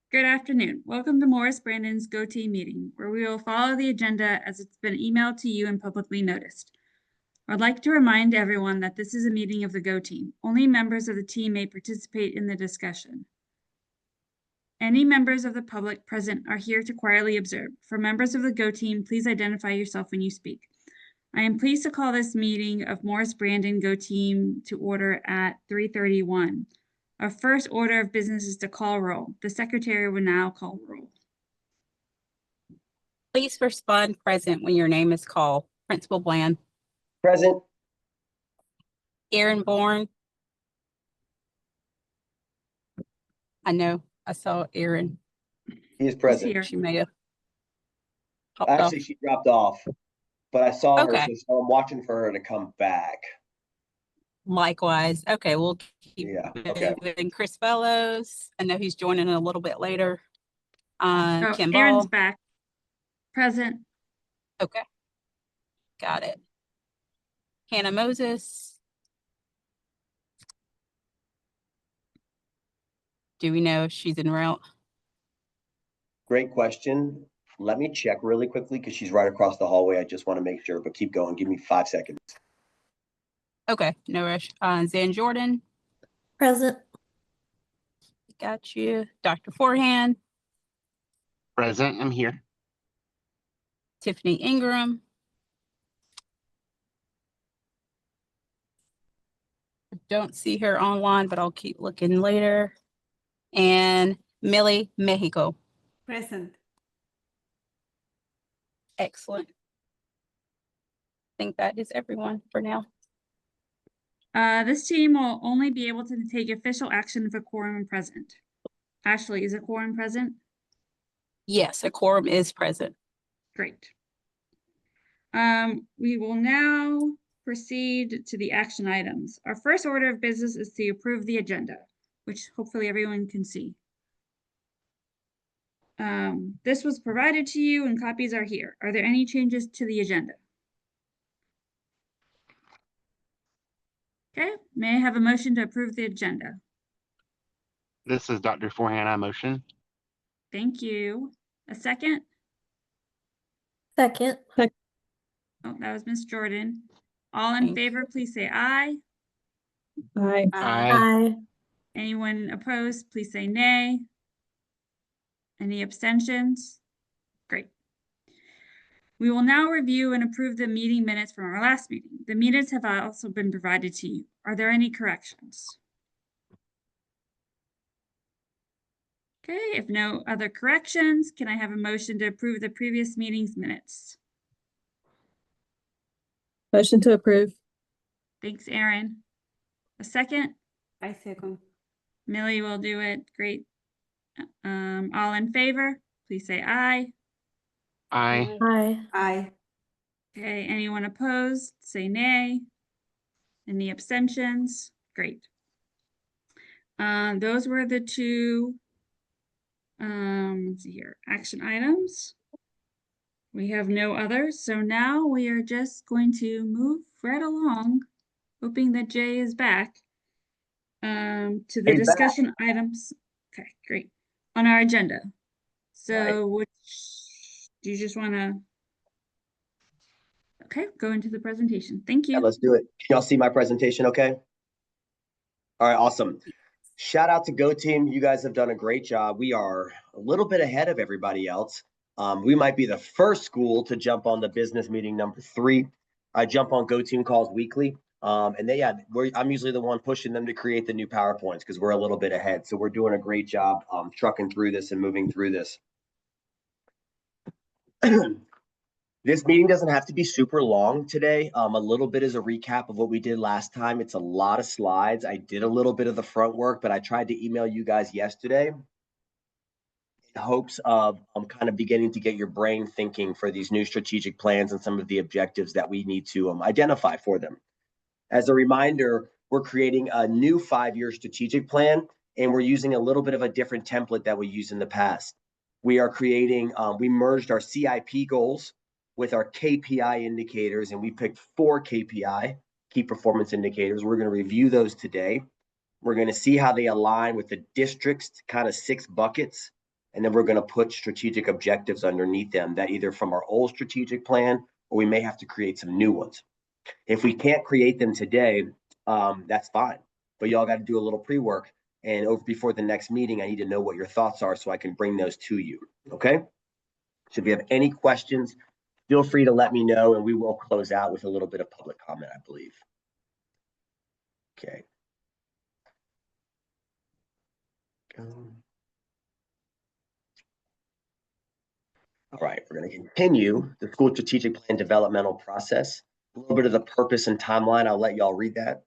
Good afternoon. Welcome to Morris Brandon's GOTeam Meeting, where we will follow the agenda as it's been emailed to you and publicly noticed. I'd like to remind everyone that this is a meeting of the GOTeam. Only members of the team may participate in the discussion. Any members of the public present are here to quietly observe. For members of the GOTeam, please identify yourself when you speak. I am pleased to call this meeting of Morris Brandon GOTeam to order at 3:31. Our first order of business is to call roll. The secretary will now call roll. Please respond present when your name is called. Principal Bland. Present. Aaron Bourne. I know, I saw Aaron. He is He's present. here. She may have popped Actually, off. she dropped off, but I saw her, Okay. so I'm watching for her to come back. Likewise. Okay, we'll keep Yeah, okay. moving. Chris Fellows. I know he's joining a little bit later. Oh, Kim Aaron's Ball. back. Present. Okay. Got it. Hannah Moses. Do we know if she's en route? Great question. Let me check really quickly because she's right across the hallway. I just want to make sure, but keep going. Give me 5 seconds. Okay, no rush. Zan Jordan. Present. Got you. Dr. Forehand. Present, I'm here. Tiffany Ingram. Don't see her online, but I'll keep looking later. And Millie Mexico. Present. Excellent. I think that is everyone for now. This team will only be able to take official action if a quorum is present. Ashley, is a quorum present? Yes, a quorum is present. Great. We will now proceed to the action items. Our first order of business is to approve the agenda, which hopefully everyone can see. This was provided to you and copies are here. Are there any changes to the agenda? Okay, may I have a motion to approve the agenda? This is Dr. Forehand, I motion. Thank you. A second? Second. Oh, that was Miss Jordan. All in Thank favor, please say aye. Aye. Aye. Aye. Anyone opposed, please say nay. Any abstentions? Great. We will now review and approve the meeting minutes from our last meeting. The minutes have also been provided to you. Are there any corrections? Okay, if no other corrections, can I have a motion to approve the previous meeting's minutes? Motion to approve. Thanks, Aaron. A second? I second. Millie will do it. Great. All in favor, please say aye. Aye. Aye. Aye. Okay, anyone opposed, say nay. Any abstentions? Great. Those were the two, let's see here, action items. We have no others, so now we are just going to move right along, hoping that Jay is back, to the He's back. discussion items. Okay, great. On our agenda. So which, do you just want to? Okay, go into the presentation. Thank Yeah, you. let's do it. Can y'all see my presentation okay? All right, awesome. Shout out to GOTeam. You guys have done a great job. We are a little bit ahead of everybody else. We might be the first school to jump on the business meeting number 3. I jump on GOTeam calls weekly. And I'm usually the one pushing them to create the new PowerPoints because we're a little bit ahead. So we're doing a great job trucking through this and moving through this. This meeting doesn't have to be super long today. A little bit is a recap of what we did last time. It's a lot of slides. I did a little bit of the front work, but I tried to email you guys yesterday in hopes of kind of beginning to get your brain thinking for these new strategic plans and some of the objectives that we need to identify for them. As a reminder, we're creating a new 5-year strategic plan, and we're using a little bit of a different template that we used in the past. We are creating, we merged our CIP goals with our KPI indicators, and we picked 4 KPI, key performance indicators. We're going to review those today. We're going to see how they align with the district's kind of 6 buckets And then we're going to put strategic objectives underneath them that either from our old strategic plan, or we may have to create some new ones. If we can't create them today, that's fine. But y'all got to do a little pre-work. And over before the next meeting, I need to know what your thoughts are so I can bring those to you. Okay. So if you have any questions, feel free to let me know, and we will close out with a little bit of public comment, I believe. Okay. All right, we're going to continue the school strategic plan developmental process. A little bit of the purpose and timeline. I'll let y'all read that.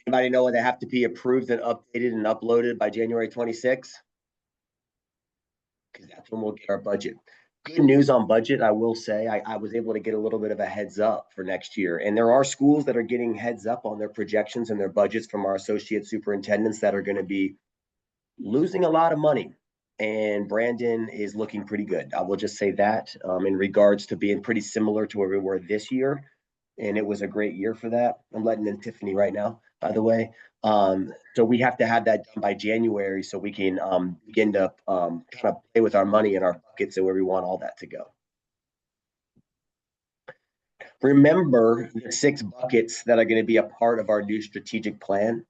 Anybody know what they have to be approved and updated and uploaded by January 26th? Because that's when we'll get our budget. Good news on budget, I will say, I was able to get a little bit of a heads up for next year. And there are schools that are getting heads up on their projections and their budgets from our associate superintendents that are going to be losing a lot of money. And Brandon is looking pretty good. I will just say that in regards to being pretty similar to where we were this year. And it was a great year for that. I'm letting in Tiffany right now, by the way. So we have to have that done by January so we can begin to kind of play with our money and our buckets and where we want all that to go. Remember the 6 buckets that are going to be a part of our new strategic plan.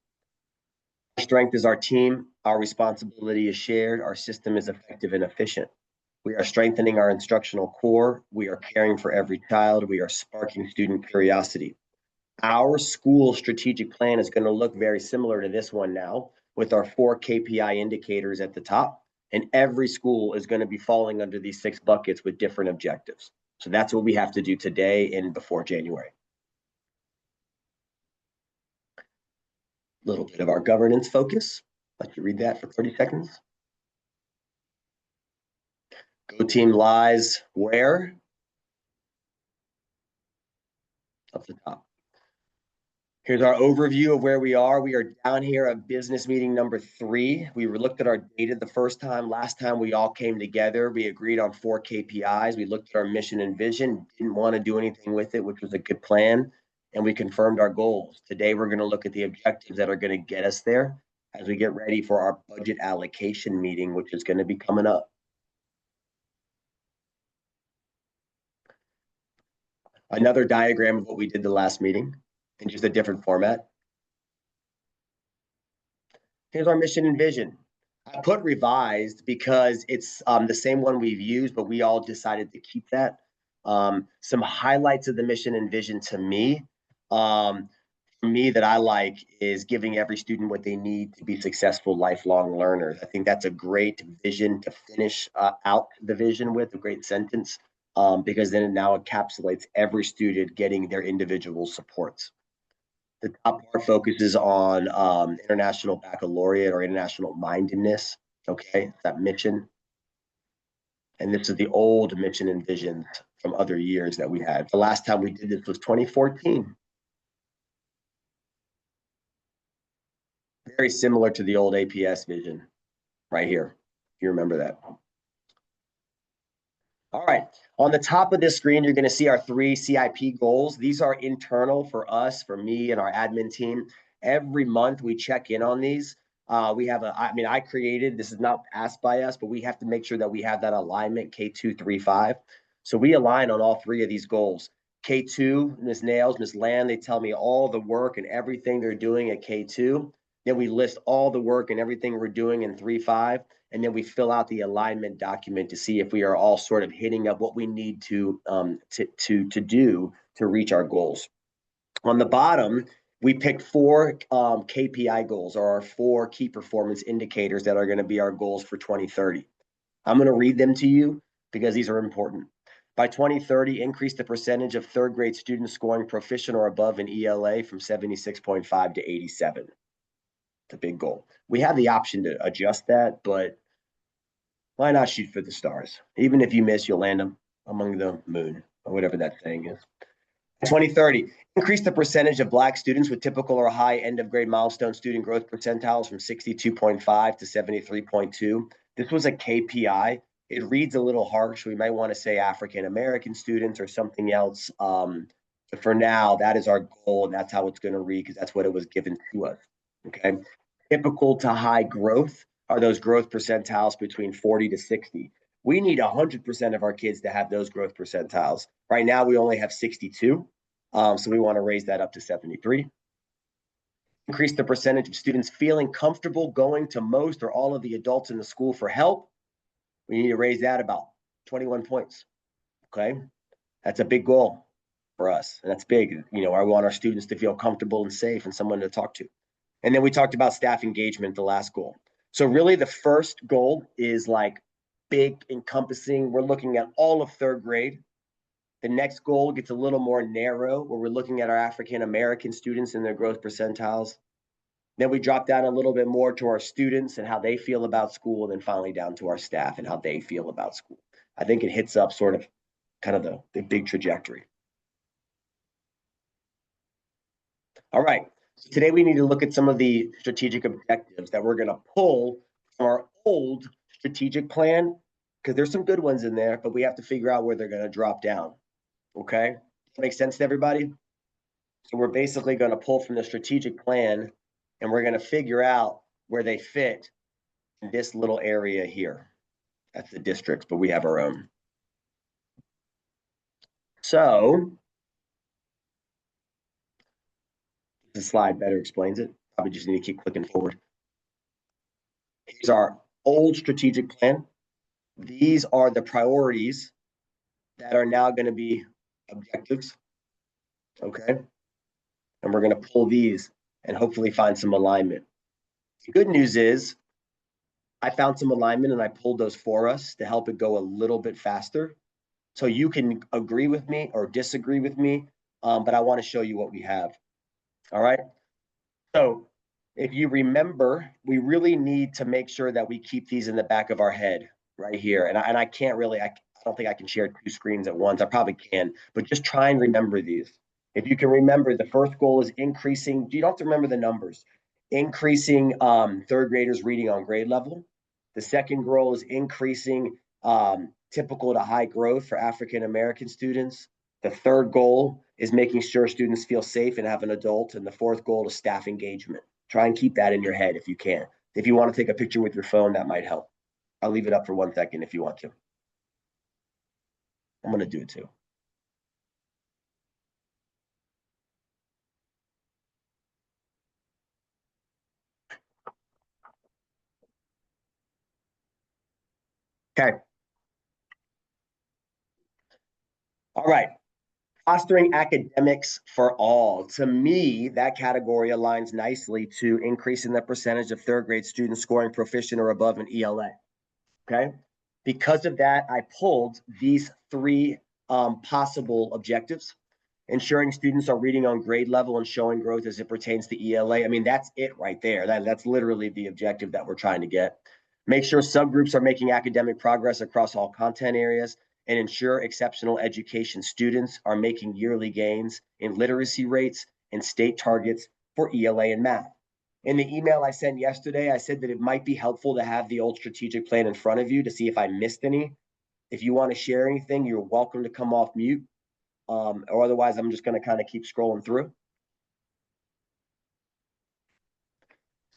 Our strength is our team. Our responsibility is shared. Our system is effective and efficient. We are strengthening our instructional core. We are caring for every child. We are sparking student curiosity. Our school strategic plan is going to look very similar to this one now, with our 4 KPI indicators at the top. And every school is going to be falling under these 6 buckets with different objectives. So that's what we have to do today and before January. A little bit of our governance focus. Let you read that for 30 seconds. GOTeam lies where? Up the top. Here's our overview of where we are. We are down here at business meeting number 3. We looked at our data the first time. Last time we all came together, we agreed on 4 KPIs. We looked at our mission and vision, didn't want to do anything with it, which was a good plan. And we confirmed our goals. Today, we're going to look at the objectives that are going to get us there as we get ready for our budget allocation meeting, which is going to be coming up. Another diagram of what we did the last meeting in just a different format. Here's our mission and vision. I put revised because it's the same one we've used, but we all decided to keep that. Some highlights of the mission and vision to me, for me that I like is giving every student what they need to be successful lifelong learners. I think that's a great vision to finish out the vision with, a great sentence, because then it now encapsulates every student getting their individual supports. The top part focuses on international baccalaureate or international mindedness. Okay, that mission. And this is the old mission and vision from other years that we had. The last time we did this was 2014. Very similar to the old APS vision right here, if you remember that. All right, on the top of this screen, you're going to see our 3 CIP goals. These are internal for us, for me and our admin team. Every month we check in on these. We have I created, this is not asked by us, but we have to make sure that we have that alignment K2, 3, 5. So we align on all 3 of these goals. K2, Ms. Nails, Ms. Land, they tell me all the work and everything they're doing at K2. Then we list all the work and everything we're doing in 3, 5. And then we fill out the alignment document to see if we are all sort of hitting up what we need to do to reach our goals. On the bottom, we picked 4 KPI goals, or our 4 key performance indicators that are going to be our goals for 2030. I'm going to read them to you because these are important. By 2030, increase the percentage of 3rd grade students scoring proficient or above in ELA from 76.5 to 87. It's a big goal. We have the option to adjust that, but why not shoot for the stars? Even if you miss, you'll land them among the moon, or whatever that saying is. 2030, increase the percentage of Black students with typical or high end of grade milestone student growth percentiles from 62.5 to 73.2. This was a KPI. It reads a little harsh. We might want to say African American students or something else But for now, that is our goal, and that's how it's going to read because that's what it was given to us. Okay. Typical to high growth are those growth percentiles between 40 to 60. We need 100% of our kids to have those growth percentiles. Right now, we only have 62. So we want to raise that up to 73. Increase the percentage of students feeling comfortable going to most or all of the adults in the school for help. We need to raise that about 21 points. Okay. That's a big goal for us. And that's big. You know, I want our students to feel comfortable and safe and someone to talk to. And then we talked about staff engagement, the last goal. So really the first goal is like big, encompassing. We're looking at all of third grade. The next goal gets a little more narrow, where we're looking at our African-American students and their growth percentiles. Then we drop down a little bit more to our students and how they feel about school, and then finally down to our staff and how they feel about school. I think it hits up sort of kind of the big trajectory. All right, so today we need to look at some of the strategic objectives that we're going to pull from our old strategic plan, because there's some good ones in there, but we have to figure out where they're going to drop down. Okay, makes sense to everybody? So we're basically going to pull from the strategic plan and we're going to figure out where they fit in this little area here. That's the districts, but we have our own. So the slide better explains it. Probably just need to keep clicking forward. Here's our old strategic plan. These are the priorities that are now going to be objectives. Okay. And we're going to pull these and hopefully find some alignment. The good news is I found some alignment and I pulled those for us to help it go a little bit faster. So you can agree with me or disagree with me, but I want to show you what we have. All right. So if you remember, we really need to make sure that we keep these in the back of our head right here. And I can't really, I don't think I can share two screens at once. I probably can, but just try and remember these. If you can remember, the first goal is increasing, you don't have to remember the numbers, increasing third graders reading on grade level. The second goal is increasing typical to high growth for African-American students. The third goal is making sure students feel safe and have an adult. And the fourth goal is staff engagement. Try and keep that in your head if you can. If you want to take a picture with your phone, that might help. I'll leave it up for 1 second if you want to. I'm going to do it too. Okay. All right. Fostering academics for all. To me, that category aligns nicely to increasing the percentage of third grade students scoring proficient or above in ELA. Okay. Because of that, I pulled these three possible objectives. Ensuring students are reading on grade level and showing growth as it pertains to ELA. I mean, that's it right there. That's literally the objective that we're trying to get. Make sure subgroups are making academic progress across all content areas, and ensure exceptional education students are making yearly gains in literacy rates and state targets for ELA and math. In the email I sent yesterday, I said that it might be helpful to have the old strategic plan in front of you to see if I missed any. If you want to share anything, you're welcome to come off mute. Or otherwise, I'm just going to kind of keep scrolling through.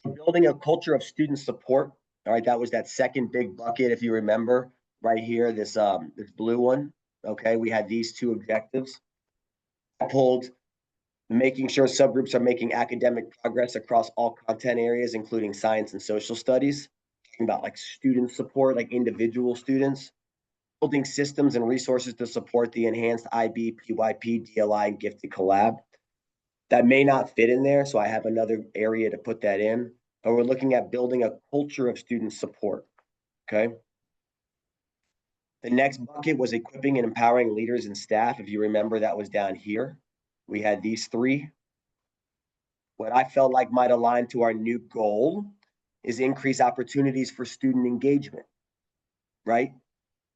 So building a culture of student support. All right, that was that second big bucket, if you remember, right here, this blue one. Okay, we had these two objectives. I pulled making sure subgroups are making academic progress across all content areas, including science and social studies. Talking about like student support, like individual students. Building systems and resources to support the enhanced IB, PYP, DLI, and gifted collab. That may not fit in there, so I have another area to put that in. But we're looking at building a culture of student support. Okay. The next bucket was equipping and empowering leaders and staff. If you remember, that was down here. We had these three. What I felt like might align to our new goal is increase opportunities for student engagement. Right?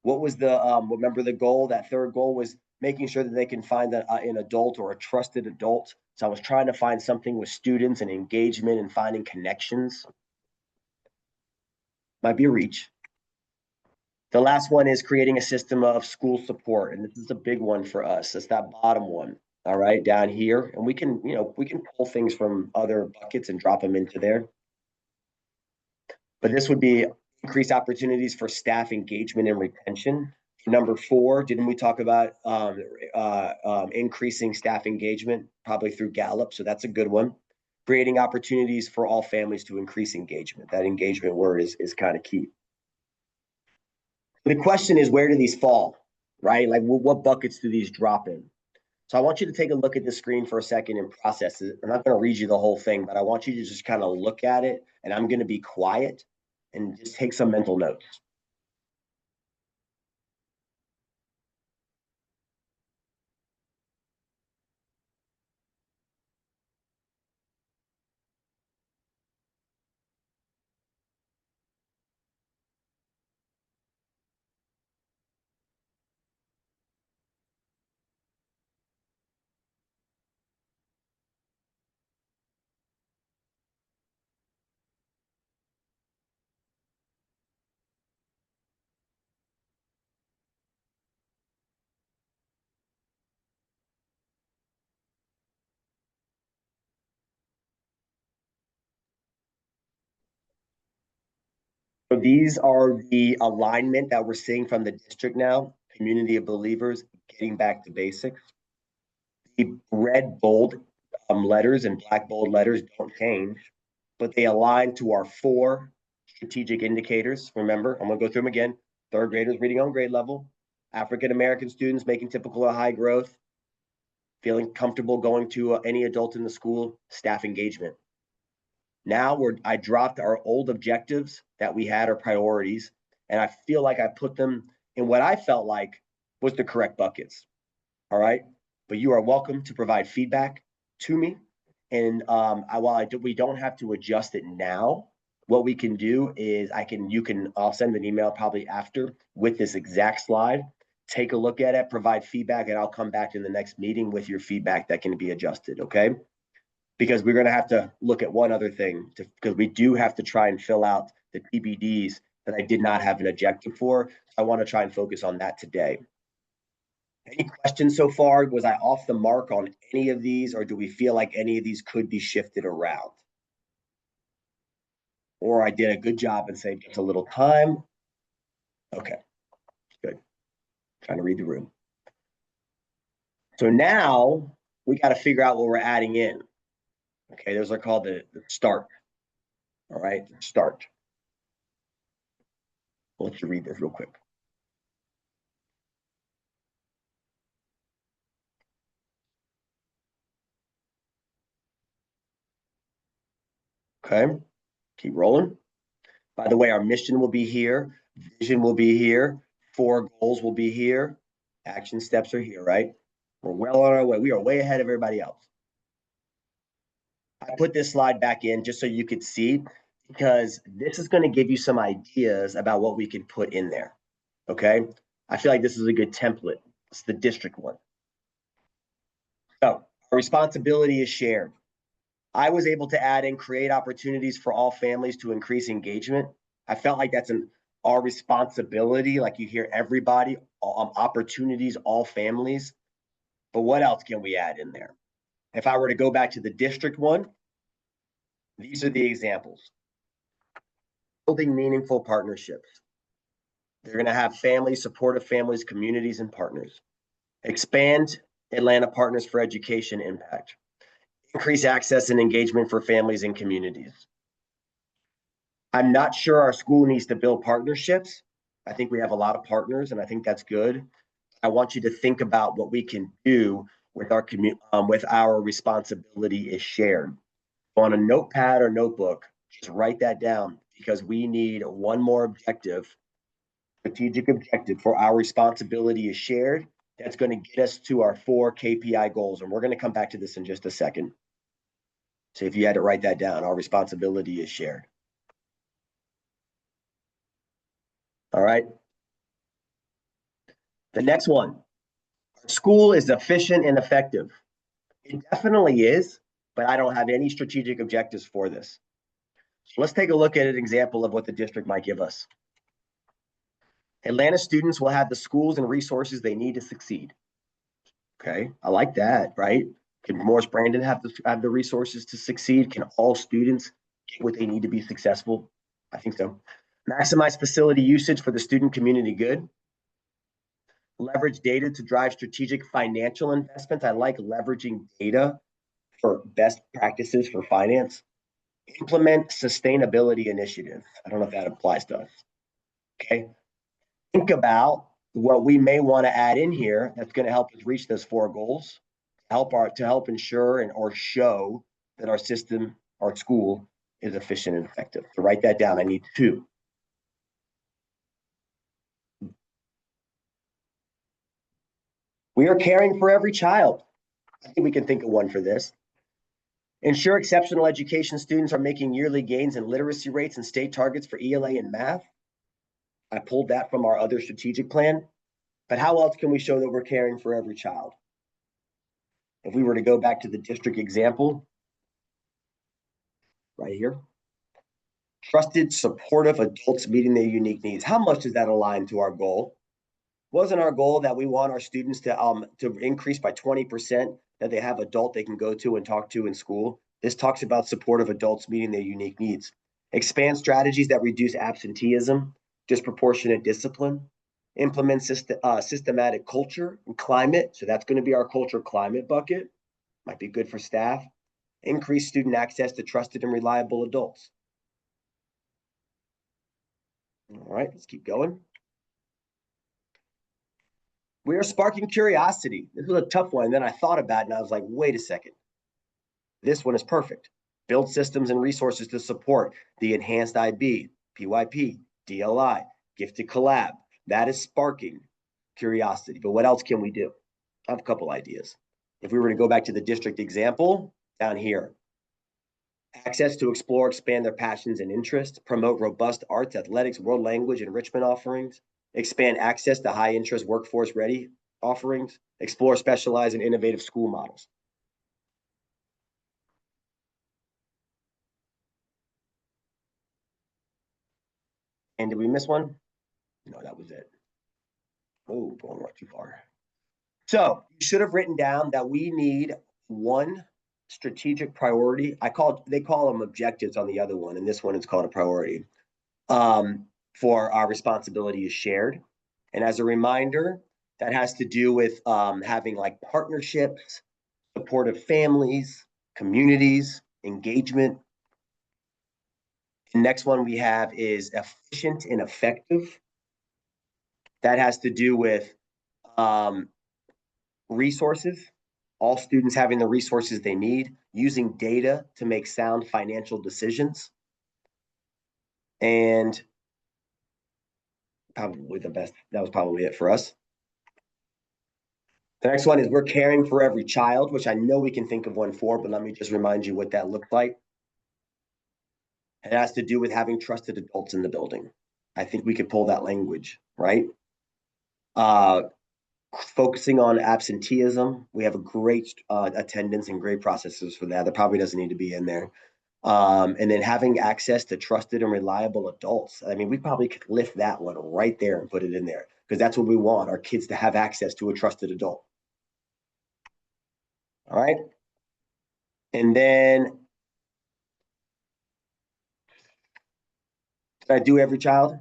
What was the remember the goal? That third goal was making sure that they can find an adult or a trusted adult. So I was trying to find something with students and engagement and finding connections. Might be a reach. The last one is creating a system of school support. And this is a big one for us. It's that bottom one. All right, down here, and we can, we can pull things from other buckets and drop them into there. But this would be increased opportunities for staff engagement and retention. Number 4, didn't we talk about increasing staff engagement, probably through Gallup? So that's a good one. Creating opportunities for all families to increase engagement. That engagement word is kind of key. The question is, where do these fall, right? Like what buckets do these drop in? So I want you to take a look at the screen for a second and process it. I'm not going to read you the whole thing, but I want you to just kind of look at it, and I'm going to be quiet and just take some mental notes. So these are the alignment that we're seeing from the district now, community of believers, getting back to basics. The red bold letters and black bold letters don't change, but they align to our 4 strategic indicators. Remember, I'm going to go through them again. 3rd graders reading on grade level, African-American students making typical high growth, feeling comfortable going to any adult in the school, staff engagement. Now I dropped our old objectives that we had, our priorities, and I feel like I put them in what I felt like was the correct buckets. All right. But you are welcome to provide feedback to me. And while we don't have to adjust it now, what we can do is I'll send an email probably after with this exact slide. Take a look at it, provide feedback, and I'll come back in the next meeting with your feedback that can be adjusted. Okay. Because we're going to have to look at one other thing because we do have to try and fill out the TBDs that I did not have an objective for. I want to try and focus on that today. Any questions so far? Was I off the mark on any of these, or do we feel like any of these could be shifted around? Or I did a good job and saved us a little time? Okay, good. Trying to read the room. So now we got to figure out what we're adding in. Okay, those are called the start. All right, start. I'll let you read this real quick. Okay, keep rolling. By the way, our mission will be here, vision will be here, 4 goals will be here, action steps are here, right? We're well on our way. We are way ahead of everybody else. I put this slide back in just so you could see, because this is going to give you some ideas about what we can put in there. Okay. I feel like this is a good template. It's the district one. So our responsibility is shared. I was able to add in create opportunities for all families to increase engagement. I felt like that's our responsibility. Like you hear everybody, opportunities, all families. But what else can we add in there? If I were to go back to the district one, these are the examples. Building meaningful partnerships. They're going to have families, supportive families, communities, and partners. Expand Atlanta Partners for Education impact. Increase access and engagement for families and communities. I'm not sure our school needs to build partnerships. I think we have a lot of partners, and I think that's good. I want you to think about what we can do with our responsibility is shared. On a notepad or notebook, just write that down, because we need one more objective, strategic objective for our responsibility is shared. That's going to get us to our 4 KPI goals. And we're going to come back to this in just a second. So if you had to write that down, our responsibility is shared. All right. The next one, school is efficient and effective. It definitely is, but I don't have any strategic objectives for this. So let's take a look at an example of what the district might give us. Atlanta students will have the schools and resources they need to succeed. Okay, I like that, right? Can Morris Brandon have the resources to succeed? Can all students get what they need to be successful? I think so. Maximize facility usage for the student community good. Leverage data to drive strategic financial investments. I like leveraging data for best practices for finance. Implement sustainability initiatives. I don't know if that applies to us. Okay. Think about what we may want to add in here that's going to help us reach those 4 goals, to help ensure or show that our system, our school is efficient and effective. To write that down, I need 2. We are caring for every child. I think we can think of one for this. Ensure exceptional education students are making yearly gains in literacy rates and state targets for ELA and math. I pulled that from our other strategic plan. But how else can we show that we're caring for every child? If we were to go back to the district example, right here, trusted, supportive adults meeting their unique needs. How much does that align to our goal? Wasn't our goal that we want our students to increase by 20%, that they have adult they can go to and talk to in school? This talks about supportive adults meeting their unique needs. Expand strategies that reduce absenteeism, disproportionate discipline, implement systematic culture and climate. So that's going to be our culture climate bucket. Might be good for staff. Increase student access to trusted and reliable adults. All right, let's keep going. We are sparking curiosity. This was a tough one. And then I thought about it and I was like, wait a second. This one is perfect. Build systems and resources to support the enhanced IB, PYP, DLI, gifted collab. That is sparking curiosity. But what else can we do? I have a couple ideas. If we were to go back to the district example down here, access to explore, expand their passions and interests, promote robust arts, athletics, world language enrichment offerings, expand access to high interest workforce ready offerings, explore specialized and innovative school models. And did we miss one? No, that was it. Oh, going right too far. So you should have written down that we need one strategic priority. They call them objectives on the other one, and this one is called a priority. For our responsibility is shared. And as a reminder, that has to do with having like partnerships, supportive families, communities, engagement. The next one we have is efficient and effective. That has to do with resources, all students having the resources they need, using data to make sound financial decisions. And probably that was probably it for us. The next one is we're caring for every child, which I know we can think of one for, but let me just remind you what that looked like. It has to do with having trusted adults in the building. I think we could pull that language, right? Focusing on absenteeism. We have a great attendance and great processes for that. That probably doesn't need to be in there. And then having access to trusted and reliable adults. I mean, we probably could lift that one right there and put it in there because that's what we want, our kids to have access to a trusted adult. All right. And then did I do every child?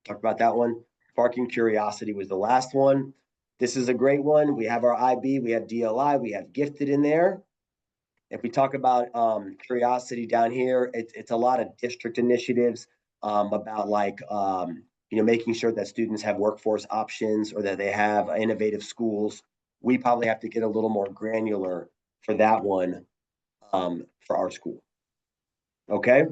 Talk about that one. Sparking curiosity was the last one. This is a great one. We have our IB, we have DLI, we have gifted in there. If we talk about curiosity down here, it's a lot of district initiatives about like, making sure that students have workforce options or that they have innovative schools. We probably have to get a little more granular for that one for our school. Okay.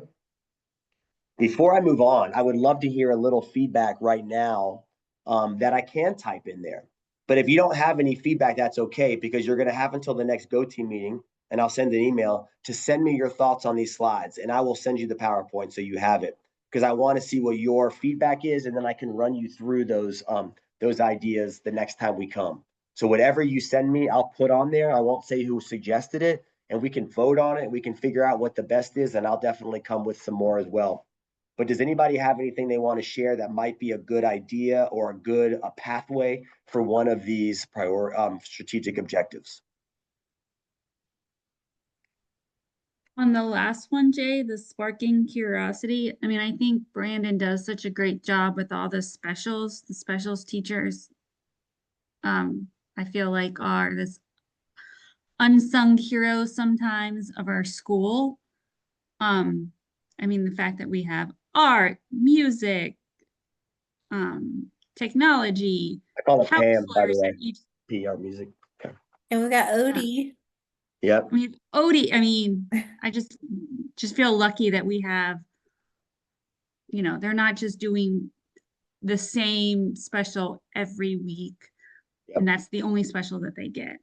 Before I move on, I would love to hear a little feedback right now that I can type in there. But if you don't have any feedback, that's okay, because you're going to have until the next GOTeam meeting, and I'll send an email to send me your thoughts on these slides, and I will send you the PowerPoint so you have it, because I want to see what your feedback is, and then I can run you through those ideas the next time we come. So whatever you send me, I'll put on there. I won't say who suggested it, and we can vote on it. We can figure out what the best is, and I'll definitely come with some more as well. but does anybody have anything they want to share that might be a good idea or a pathway for one of these strategic objectives? On the last one, Jay, the sparking curiosity, I mean, I think Brandon does such a great job with all the specials teachers. I feel like are this unsung heroes sometimes of our school. I mean, the fact that we have art, music, technology, I call it Pam, by the counselors way. in each. PR music. Okay. And we got Odie. Yep. I mean, Odie, I mean, I just feel lucky that we have, you know, they're not just doing the same special every week. Yep. And that's the only special that they get.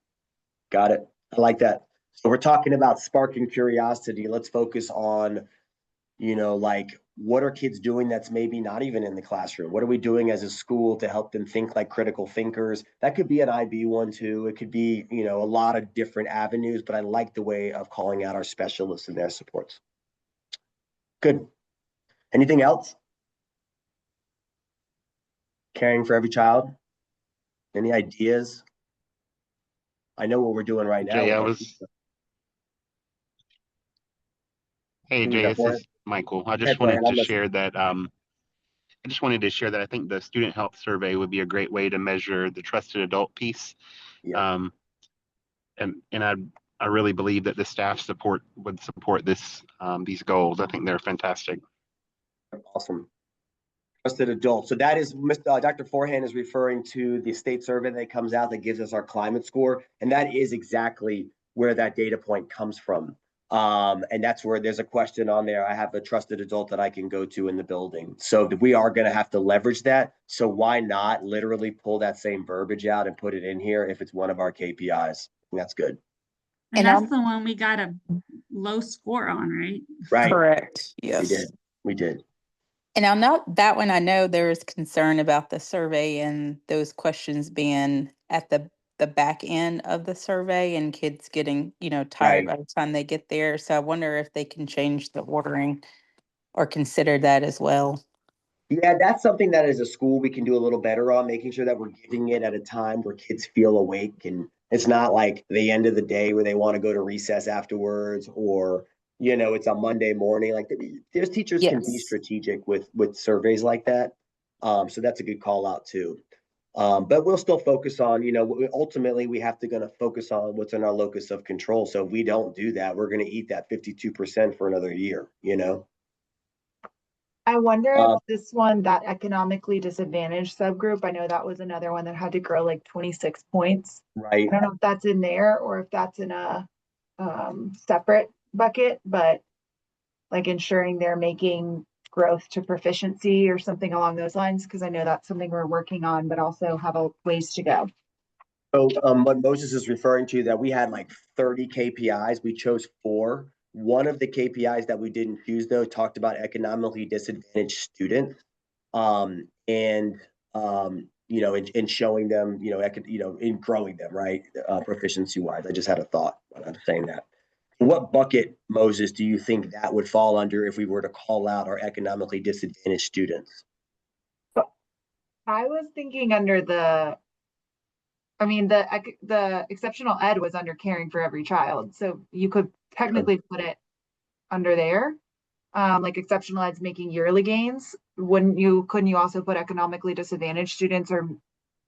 Got it. I like that. So we're talking about sparking curiosity. Let's focus on, like what are kids doing that's maybe not even in the classroom? What are we doing as a school to help them think like critical thinkers? That could be an IB one too. It could be, a lot of different avenues, but I like the way of calling out our specialists and their supports. Good. Anything else? Caring for every child? Any ideas? I know what we're doing right now. Jay, Who we Jay, got this for it? is Michael. I Hey, just go ahead, wanted I'm to listening. share that I think the student health survey would be a great way to measure the trusted adult piece. Yeah. And I really believe that the staff would support these goals. I think they're fantastic. Awesome. Trusted adult. So that is Dr. Forehand is referring to the state survey that comes out that gives us our climate score. And that is exactly where that data point comes from. And that's where there's a question on there. I have a trusted adult that I can go to in the building. So we are going to have to leverage that. So why not literally pull that same verbiage out and put it in here if it's one of our KPIs? And that's good. And that's the one we got a low score on, right? Right. Correct. We Yes. did. We did. And on that one, I know there is concern about the survey and those questions being at the back end of the survey and kids getting, tired by the time they get there. So I wonder if they can change the ordering or consider that as well. Yeah, that's something that as a school we can do a little better on, making sure that we're giving it at a time where kids feel awake and it's not like the end of the day where they want to go to recess afterwards or, it's a Monday morning. Like there's teachers can be Yes. strategic with surveys like that. So that's a good call out too. But we'll still focus on, ultimately we have to gonna focus on what's in our locus of control. So if we don't do that, we're going to eat that 52% for another year, I wonder if this one, that economically disadvantaged subgroup, I know that was another one that had to grow like 26 points. Right. I don't know if that's in there or if that's in a separate bucket, but like ensuring they're making growth to proficiency or something along those lines, because I know that's something we're working on, but also have a ways to go. So what Moses is referring to, that we had like 30 KPIs. We chose 4. One of the KPIs that we didn't choose, though, talked about economically disadvantaged students, and in showing them, in growing them, right, proficiency wise. I just had a thought when I'm saying that. What bucket, Moses, do you think that would fall under if we were to call out our economically disadvantaged students? I was thinking under the exceptional ed was under caring for every child. So you could technically put it under there. Like exceptional ed's making yearly gains. Couldn't you also put economically disadvantaged students or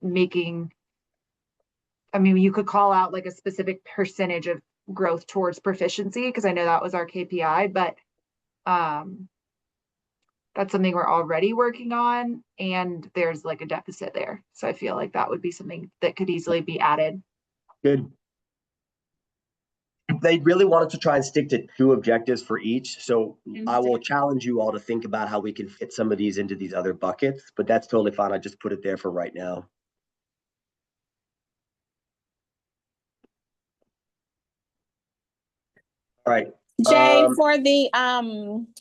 making, you could call out like a specific percentage of growth towards proficiency, because I know that was our KPI, but that's something we're already working on and there's like a deficit there. So I feel like that would be something that could easily be added. Good. They really wanted to try and stick to 2 objectives for each. So I will challenge you all to think about how we can fit some of these into these other buckets, but that's totally fine. I just put it there for right now. All right. Jay, for the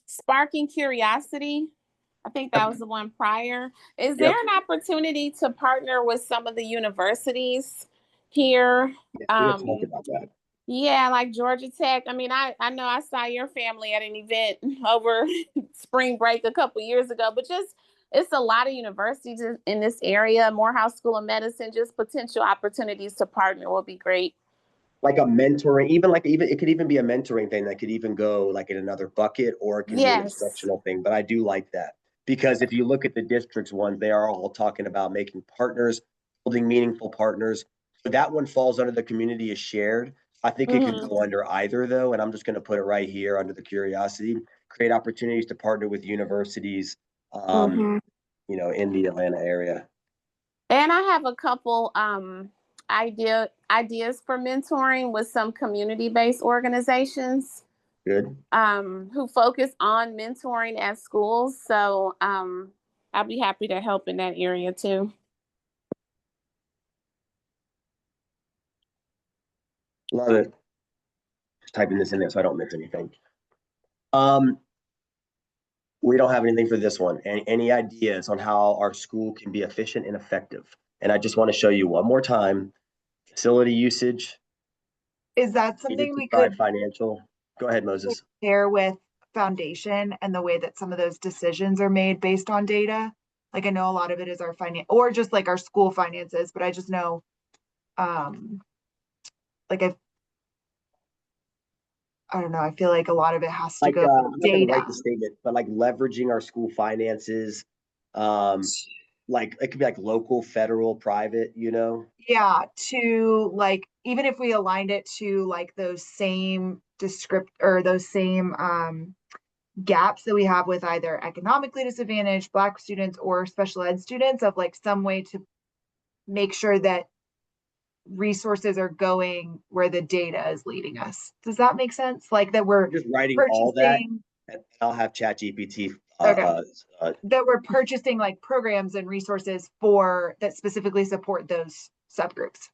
sparking curiosity, I think that was the one prior. Is there an opportunity to partner with some of the universities here? Yeah, we have talked about that. Yeah, like Georgia Tech. I mean, I know I saw your family at an event over spring break a couple years ago, but just it's a lot of universities in this area. Morehouse School of Medicine, just potential opportunities to partner will be great. Like a mentoring, even it could even be a mentoring thing that could even go like in another bucket, or it can be an Yes. instructional thing. But I do like that, because if you look at the districts ones, they are all talking about making partners, building meaningful partners. So that one falls under the community is shared. I think it could go under either though, and I'm just going to put it right here under the curiosity. Create opportunities to partner with universities, in the Atlanta area. And I have a couple ideas for mentoring with some community-based organizations Good. who focus on mentoring at schools. So I'll be happy to help in that area too. Love it. Just typing this in there so I don't miss anything. We don't have anything for this one. Any ideas on how our school can be efficient and effective? And I just want to show you one more time, facility usage, Is that something we 365 could financial. Go ahead, Moses. share with foundation and the way that some of those decisions are made based on data? Like I know a lot of it is our finance or just like our school finances, but I just know, like I don't know, I feel like a lot of it has to Like, go I'm with not going to data. write the statement, but like leveraging our school finances, like it could be like local, federal, private, Yeah, to like, even if we aligned it to like those same those same gaps that we have with either economically disadvantaged Black students or special ed students, of like some way to make sure that resources are going where the data is leading us. Does that make sense? Like that we're just writing all that, purchasing, and I'll have ChatGPT. okay, that we're purchasing like programs and resources that specifically support those subgroups.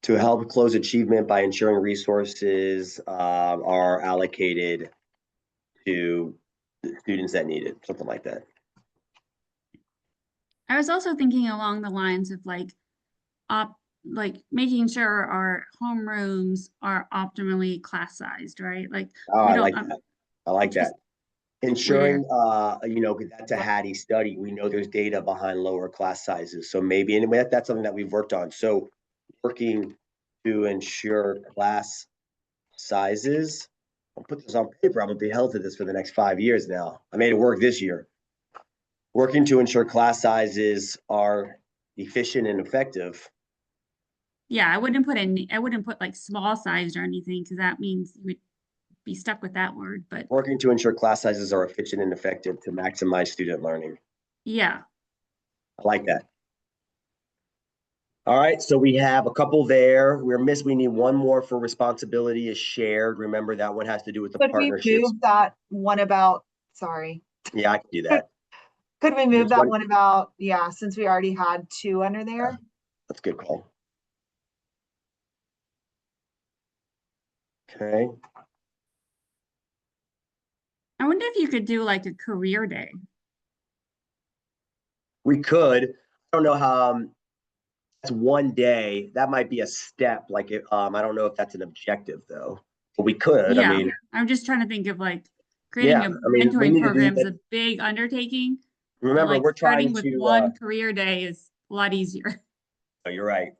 To help close achievement by ensuring resources are allocated to the students that need it, something like that. I was also thinking along the lines of like making sure our homerooms are optimally class sized, right? Like Oh, we I don't like that. I like just that. Ensuring, that's a Hattie study. We know there's data behind lower class sizes. So maybe, and that's something that we've worked on. So working to ensure class sizes. I'll put this on paper. I'm gonna be held to this for the next 5 years now. I made it work this year. Working to ensure class sizes are efficient and effective. yeah, I wouldn't put like small size or anything, because that means you would be stuck with that word, but Working to ensure class sizes are efficient and effective to maximize student learning. yeah. I like that. All right, so we have a couple there. We need one more for responsibility is shared. Remember that one has to do with the Could we partnerships. move that one about, sorry, Yeah, I can do that. could we move This that one- one about, yeah, since we already had two under there? That's a good call. Okay. I wonder if you could do like a career day. We could. I don't know how. That's one day. That might be a step. Like, I don't know if that's an objective though. But we could. Yeah, I mean, I'm just trying to think of like creating yeah. a I mean, we mentoring need to do program is that. a big undertaking. But Remember, like we're trying starting with to. one career day is a lot easier. Oh, you're right.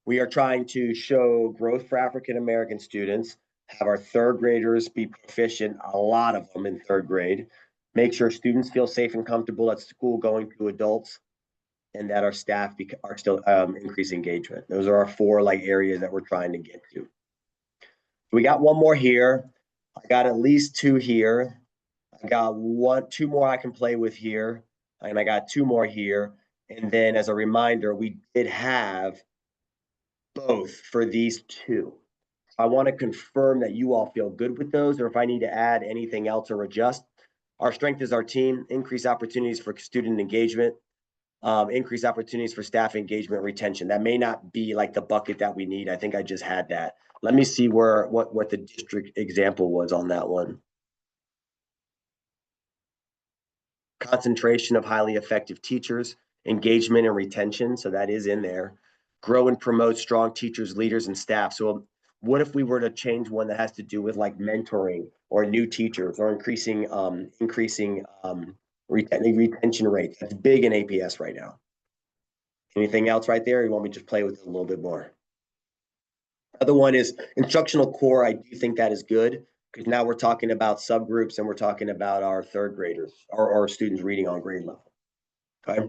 We are trying to show growth for African American students. Have our third graders be proficient. A lot of them in third grade. Make sure students feel safe and comfortable at school going to adults, and that our staff are still increase engagement. Those are our four like areas that we're trying to get to. We got one more here. I got at least two here. I got two more I can play with here, and I got two more here. And then as a reminder, we did have both for these two. I want to confirm that you all feel good with those, or if I need to add anything else or adjust. Our strength is our team, increase opportunities for student engagement, increase opportunities for staff engagement, retention. That may not be like the bucket that we need. I think I just had that. Let me see what the district example was on that one. Concentration of highly effective teachers, engagement and retention. So that is in there. Grow and promote strong teachers, leaders, and staff. So What if we were to change one that has to do with like mentoring or new teachers or increasing retention rates? That's big in APS right now. Anything else right there? Or you want me to just play with it a little bit more? Other one is instructional core. I do think that is good because now we're talking about subgroups and we're talking about our third graders or students reading on grade level. Okay.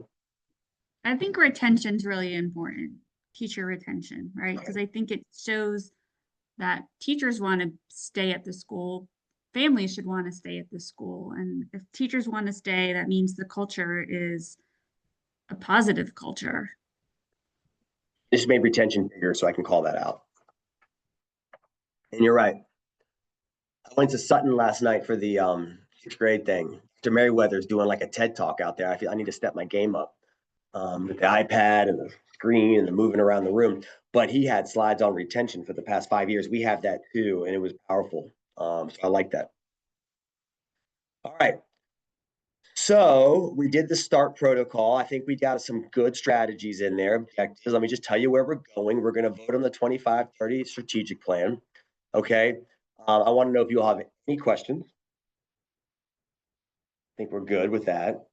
I think retention is really important, teacher retention, right? Because I think it shows that teachers want to stay at the school, families should want to stay at the school. And if teachers want to stay, that means the culture is a positive culture. This made retention bigger, so I can call that out. And you're right. I went to Sutton last night for the 6th grade thing. Mr. Merriweather's doing like a TED talk out there. I feel I need to step my game up with the iPad and the screen and the moving around the room. But he had slides on retention for the past 5 years. We have that too, and it was powerful. So I like that. All right. So we did the START protocol. I think we got some good strategies in there. Objectives. Let me just tell you where we're going. We're going to vote on the 25-30 strategic plan. Okay. I want to know if you all have any questions. I think we're good with that.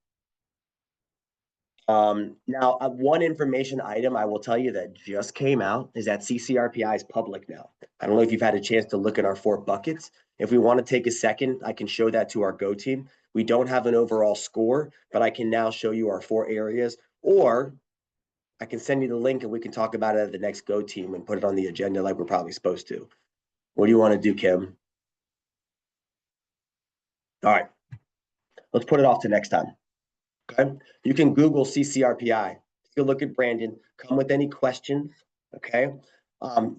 Now, one information item I will tell you that just came out is that CCRPI is public now. I don't know if you've had a chance to look at our 4 buckets. If we want to take a second, I can show that to our Go team. We don't have an overall score, but I can now show you our 4 areas, or I can send you the link and we can talk about it at the next Go team and put it on the agenda like we're probably supposed to. What do you want to do, Kim? All right, let's put it off to next time. Okay, you can Google CCRPI. Take a look at Brandon. Come with any questions. Okay,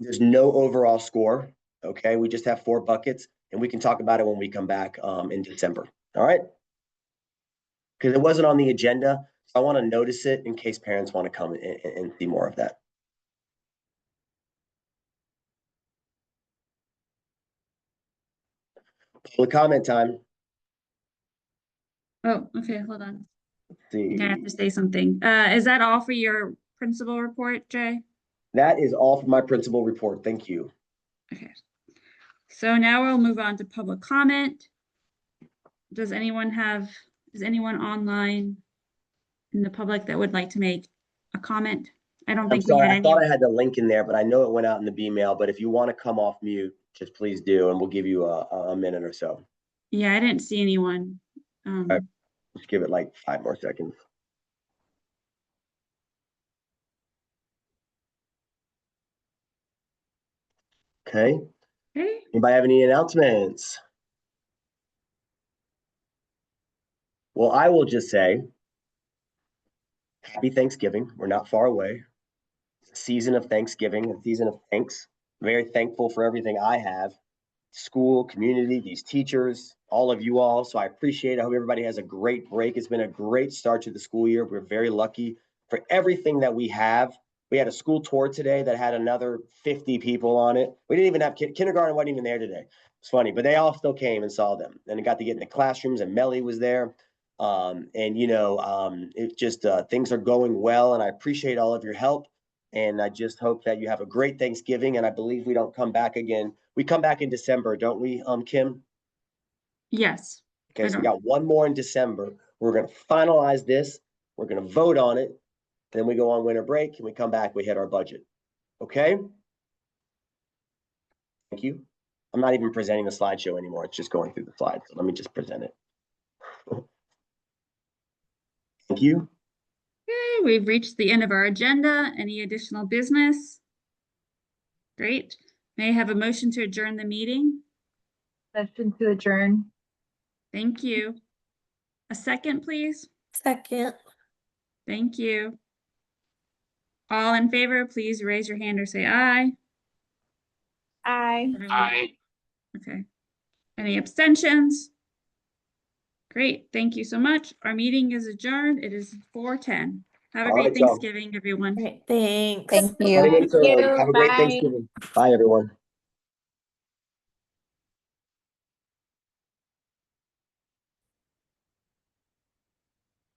there's no overall score. Okay, we just have 4 buckets, and we can talk about it when we come back in December. All right, because it wasn't on the agenda, so I want to notice it in case parents want to come and see more of that. Public comment time. Oh, okay, hold on. Let's see. I have to say something. Is that all for your principal report, Jay? That is all for my principal report. Thank you. Okay. So now we'll move on to public comment. Is anyone online in the public that would like to make a comment? I don't I'm think we sorry, had I any. thought I had the link in there, but I know it went out in the B-mail. But if you want to come off mute, just please do, and we'll give you a minute or so. Yeah, I didn't see anyone. right. Just give it like 5 more seconds. Okay. Okay. Anybody have any announcements? Well, I will just say, happy Thanksgiving. We're not far away. It's a season of Thanksgiving, a season of thanks. Very thankful for everything I have. School, community, these teachers, all of you all. So I appreciate it. I hope everybody has a great break. It's been a great start to the school year. We're very lucky for everything that we have. We had a school tour today that had another 50 people on it. We didn't even have kindergarten wasn't even there today. It's funny, but they all still came and saw them. And it got to get in the classrooms, and Melly was there. It just things are going well, and I appreciate all of your help. And I just hope that you have a great Thanksgiving. And I believe we don't come back again. We come back in December, don't we, Kim? Yes. Okay, so we got one more in December. We're going to finalize this. We're going to vote on it. Then we go on winter break, and we come back, we hit our budget. Okay? Thank you. I'm not even presenting the slideshow anymore. It's just going through the slides. So let me just present it. Thank you. Okay, we've reached the end of our agenda. Any additional business? Great. May I have a motion to adjourn the meeting? Motion to adjourn. Thank you. A second, please. Second. Thank you. All in favor, please raise your hand or say aye. Aye. Aye. Okay. Any abstentions? Great. Thank you so much. Our meeting is adjourned. It is 4:10. Have a All great right, y'all. Thanksgiving, everyone. Great, thanks. Thank Running you. in early. Have a great Bye. Thanksgiving. Bye, everyone.